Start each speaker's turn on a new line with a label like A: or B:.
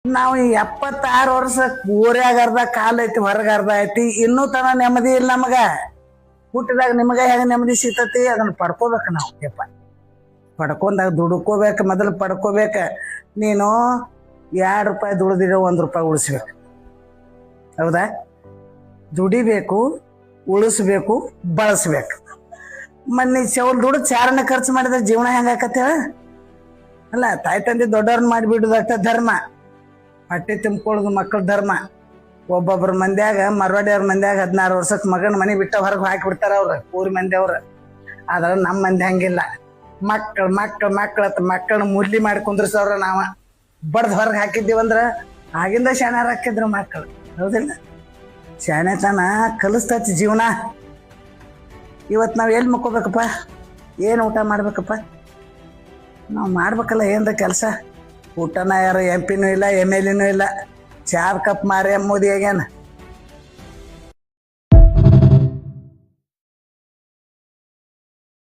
A: ನಾವು 76 ವರ್ಷ ಊರ್ಯಾಗ ಅರ್ಧ ಕಾಲ ಐತಿ, ಹೊರಗೆ ಅರ್ಧ ಐತಿ, ಇನ್ನೂ ತನ ನೆಮ್ಮದಿ ಇಲ್ಲ ನಮಗ. ಹುಟ್ಟಿದಾಗ ನಿಮಗ ಹೆಂಗ ನೆಮ್ಮದಿ ಸಿಗ್ತತಿ ಅದನ್ನ ಪಡ್ಕೋಬೇಕು ನಾವು. ಯಪ್ಪ ಪಡ್ಕೊಂಡಾಗ ದುಡ್ಕೋಬೇಕು, ಮೊದಲು ಪಡ್ಕೋಬೇಕ. ನೀನು 2 ರೂಪಾಯಿ ದುಡ್ದಿರೋ 1 ರೂಪಾಯಿ ಉಳಿಸ್ಬೇಕು. ಹೌದಾ? ದುಡಿಬೇಕು, ಉಳಿಸ್ಬೇಕು, ಬಳಸ್ಬೇಕು. ಮನ್ನಿ ಚೌಲ್ ದುಡ್ಡು ಚಾರಣ ಖರ್ಚು ಮಾಡಿದ್ರೆ ಜೀವನ ಹೆಂಗಾಕತ್ತ? ಅಲ್ಲ, ತಾಯಿ ತಂದೆ ದೊಡ್ಡವ್ರನ್ನ ಮಾಡಿಬಿಡುದಷ್ಟ ಧರ್ಮ. ಹೊಟ್ಟೆ ತುಂಬ್ಕೊಳ್ಳೋದು ಮಕ್ಕಳ ಧರ್ಮ. ಒಬ್ಬೊಬ್ರ ಮಂದ್ಯಾಗ, ಮರವಾಡಿಯವ್ರ ಮಂದ್ಯಾಗ 16 ವರ್ಷಕ್ಕೆ ಮಗನ ಮನೆ ಬಿಟ್ಟ ಹೊರಗೆ ಹಾಕಿಬಿಡ್ತಾರ ಅವ್ರು, ಊರಿ ಮಂದಿ ಅವ್ರು. ಆದ್ರೆ ನಮ್ಮ ಮಂದಿ ಹಂಗಿಲ್ಲ. ಮಕ್ಕಳನ್ನ ಮುರ್ಲಿ ಮಾಡಿ ಕುಂದ್ರಸವ್ರ ನಾವು ಬಡ್ದು ಹೊರಗೆ ಹಾಕಿದ್ದೀವಂದ್ರೆ ಆಗಿಂದ ಶಾಣ್ಯಾರ ಹಾಕಿದ್ರು ಮಕ್ಕಳು. ಹೌದಿಲ್ಲ? ಶಾಣೆತನ ಕಲಿಸ್ತೈತಿ ಜೀವನ. ಇವತ್ತು ನಾವು ಎಲ್ಲಿ ಮಕ್ಕೋಬೇಕಪ್ಪ? ಏನು ಊಟ ಮಾಡ್ಬೇಕಪ್ಪ? ನಾವು ಮಾಡ್ಬೇಕಲ್ಲ ಏನರ ಕೆಲಸ. ಊಟನ ಯಾರು MP ಇಲ್ಲ, MLA ಇಲ್ಲ. ಚಾರ್ ಕಪ್ ಮಾರಿ ಮೋದಿ ಆಗ್ಯಾನ.